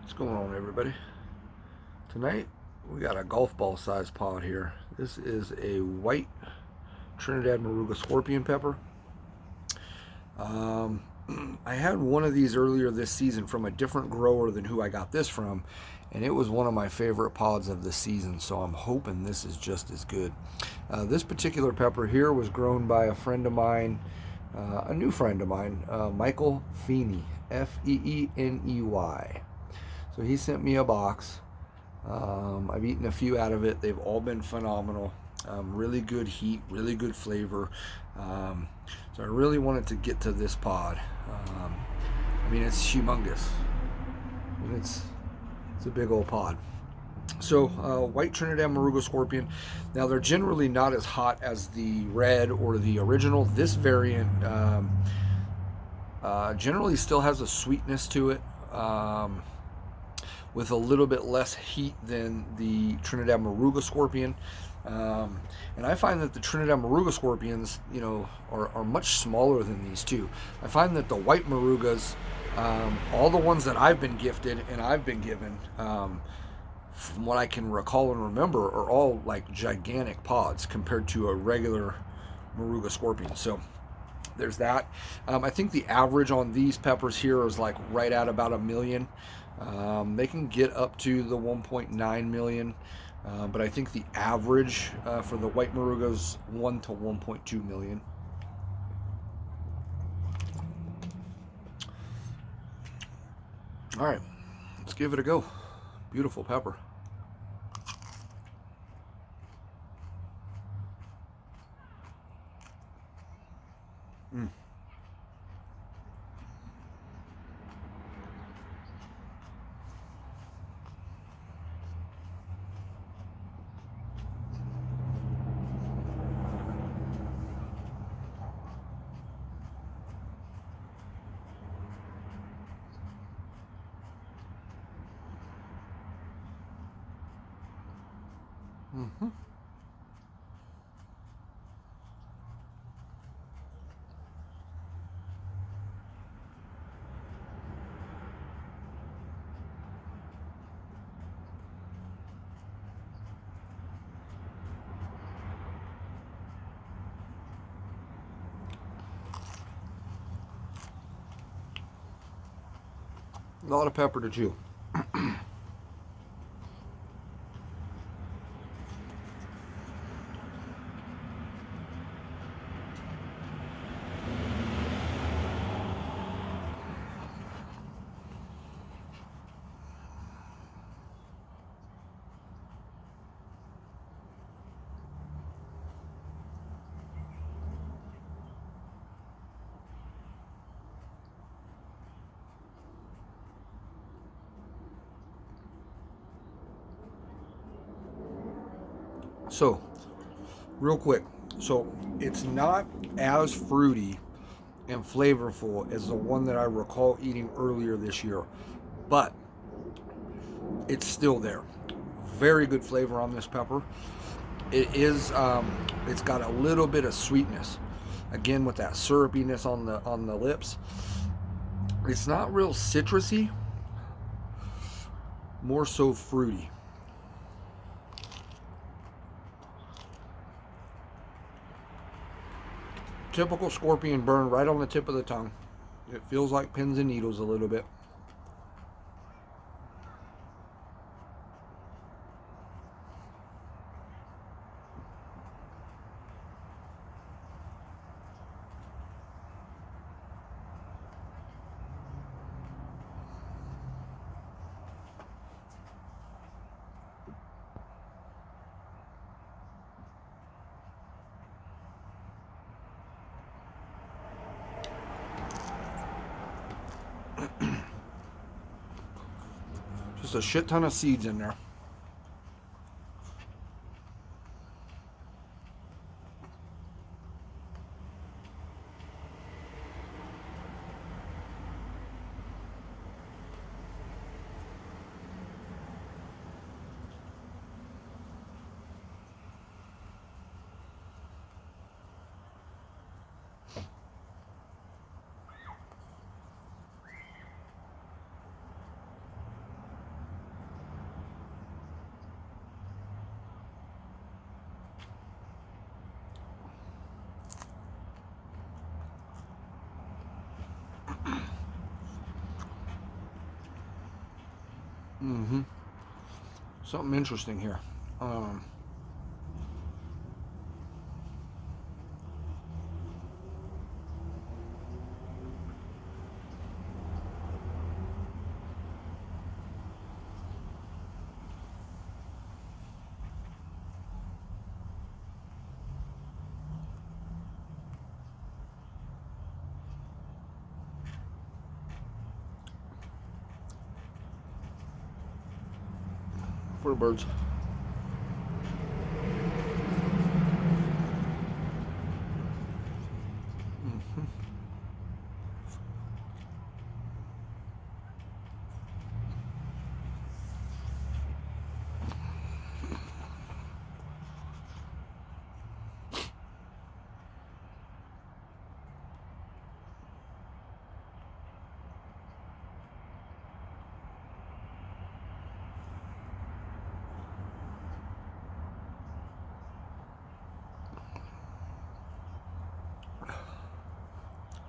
What's going on, everybody? Tonight we got a golf ball sized pod here. This is a white Trinidad Moruga scorpion pepper. Um, I had one of these earlier this season from a different grower than who I got this from, and it was one of my favorite pods of the season, so I'm hoping this is just as good. This particular pepper here was grown by a friend of mine, a new friend of mine, Michael Feeney, Feeny. So he sent me a box. I've eaten a few out of it. They've all been phenomenal. Really good heat, really good flavor. So I really wanted to get to this pod. I mean, it's humongous. I mean, it's a big old pod. So white Trinidad Moruga scorpion. Now they're generally not as hot as the red or the original. This variant generally still has a sweetness to it. With a little bit less heat than the Trinidad Moruga scorpion. And I find that the Trinidad Moruga scorpions, are much smaller than these two. I find that the white Morugas, all the ones that I've been gifted and I've been given, from what I can recall and remember, are all like gigantic pods compared to a regular Moruga scorpion. So there's that. I think the average on these peppers here is like right at about $1 million. They can get up to the 1.9 million, but I think the average for the white Morugas 1 to 1.2 million. All right, let's give it a go. Beautiful pepper. Mm. Mm-hmm. A lot of pepper to chew. So, real quick, so it's not as fruity and flavorful as the one that I recall eating earlier this year, but it's still there. Very good flavor on this pepper. It is. It's got a little bit of sweetness, again with that syrupiness on the lips. It's not real citrusy, more so fruity. Typical scorpion burn right on the tip of the tongue. It feels like pins and needles a little bit. Just a shit ton of seeds in there. Mm-hmm. Something interesting here. For the birds. Mm-hmm.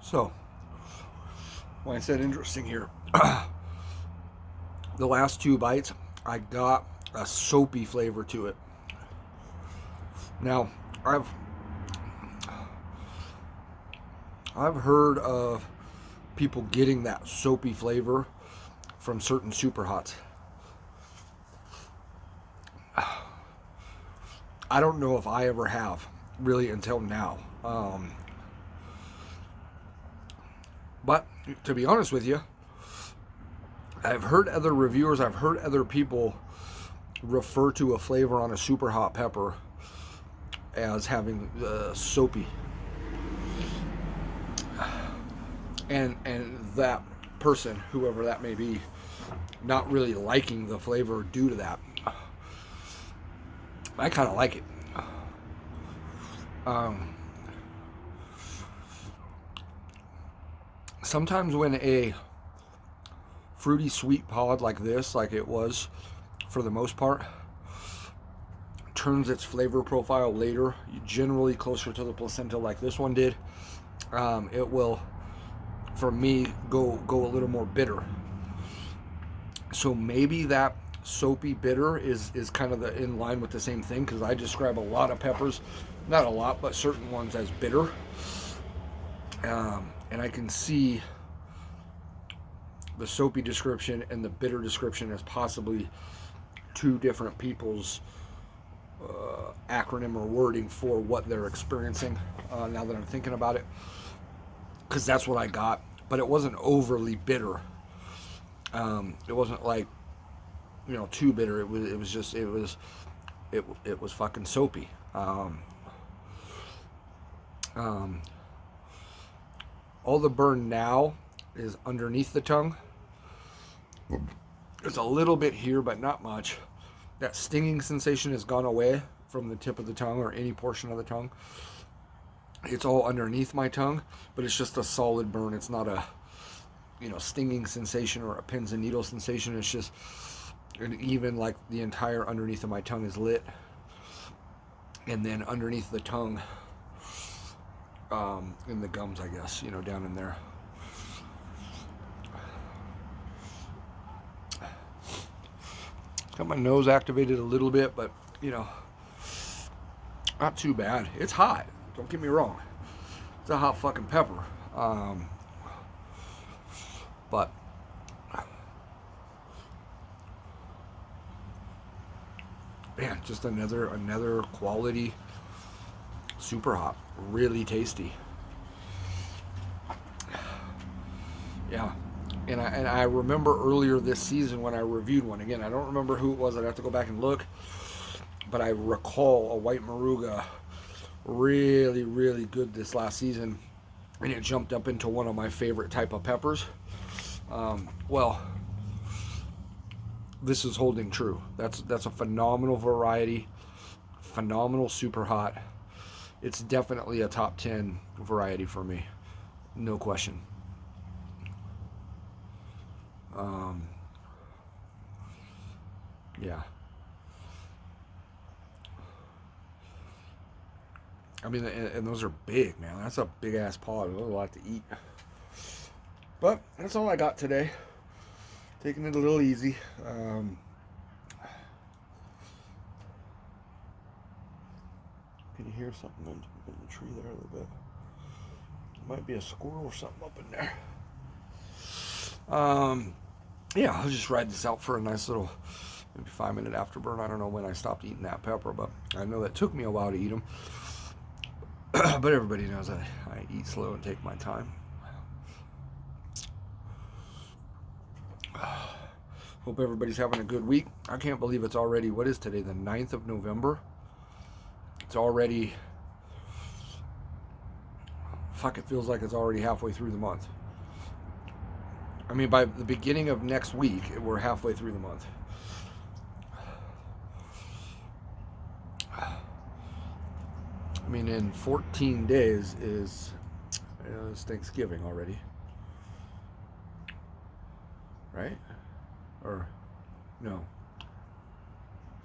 So, when I said interesting here, the last 2 bites, I got a soapy flavor to it. Now, I've heard of people getting that soapy flavor from certain super hots. I don't know if I ever have, really, until now. But to be honest with you, I've heard other reviewers, I've heard other people refer to a flavor on a super hot pepper as having soapy, and that person, whoever that may be, not really liking the flavor due to that. I kind of like it. Sometimes when a fruity sweet pod like this, like it was for the most part, turns its flavor profile later, generally closer to the placenta like this one did, it will, for me, go a little more bitter. So maybe that soapy bitter is kind of in line with the same thing, because I describe a lot of peppers, not a lot, but certain ones as bitter. And I can see the soapy description and the bitter description as possibly two different people's acronym or wording for what they're experiencing, now that I'm thinking about it, because that's what I got. But it wasn't overly bitter. It wasn't like, too bitter. It was fucking soapy. All the burn now is underneath the tongue. There's a little bit here, but not much. That stinging sensation has gone away from the tip of the tongue or any portion of the tongue. It's all underneath my tongue, but it's just a solid burn. It's not a, stinging sensation or a pins and needles sensation. It's just, and even like the entire underneath of my tongue is lit. And then underneath the tongue, in the gums, I guess, down in there. Got my nose activated a little bit, but, not too bad. It's hot. Don't get me wrong. It's a hot fucking pepper. But man, just another quality super hot. Really tasty. Yeah. And I remember earlier this season when I reviewed one. Again, I don't remember who it was. I'd have to go back and look. But I recall a white Moruga really, really good this last season. And it jumped up into one of my favorite type of peppers. Well, this is holding true. That's a phenomenal variety. Phenomenal super hot. It's definitely a top 10 variety for me. No question. Yeah. I mean, and those are big, man. That's a big ass pod. There's a lot to eat. But that's all I got today. taking it a little easy. Can you hear something in the tree there a little bit? Might be a squirrel or something up in there. Yeah, I'll just ride this out for a nice little, maybe 5-minute afterburn. I don't know when I stopped eating that pepper, but I know that took me a while to eat them. But everybody knows I eat slow and take my time. Hope everybody's having a good week. I can't believe it's already, what is today, the 9th of November? It's already, fuck, it feels like it's already halfway through the month. I mean, by the beginning of next week, we're halfway through the month. I mean, in 14 days is Thanksgiving already. Right? Or, no.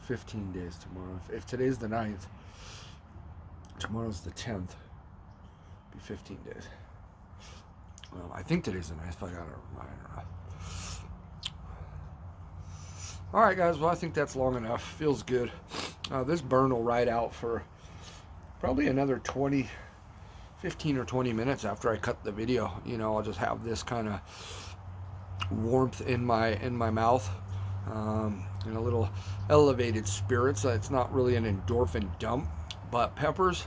15 days tomorrow. If today's the 9th, tomorrow's the 10th. Be 15 days. Well, I think today's the 9th, but I don't know. All right, guys. Well, I think that's long enough. Feels good. This burn will ride out for probably another 15 or 20 minutes after I cut the video. You know, I'll just have this kind of warmth in my mouth, and a little elevated spirits. It's not really an endorphin dump, but peppers,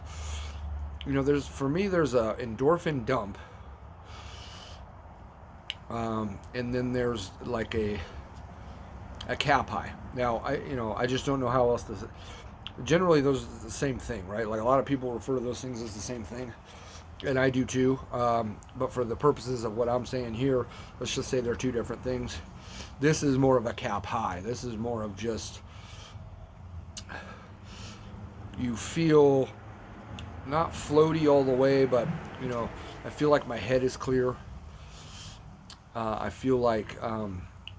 you know, there's a endorphin dump, and then there's like a cap high. Now I just don't know how else to. Generally, those are the same thing, right? Like a lot of people refer to those things as the same thing, and I do too. But for the purposes of what I'm saying here, let's just say they're two different things. This is more of a cap high. This is more of just, you feel not floaty all the way, but you know, I feel like my head is clear. I feel like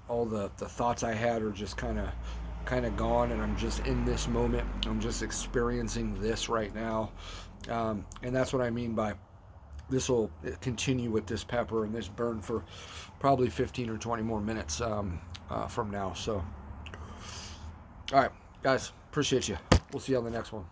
all the thoughts I had are just kind of gone, and I'm just in this moment. I'm just experiencing this right now, and that's what I mean by this will continue with this pepper and this burn for probably 15 or 20 more minutes from now. So, all right, guys, appreciate you. We'll see you on the next one.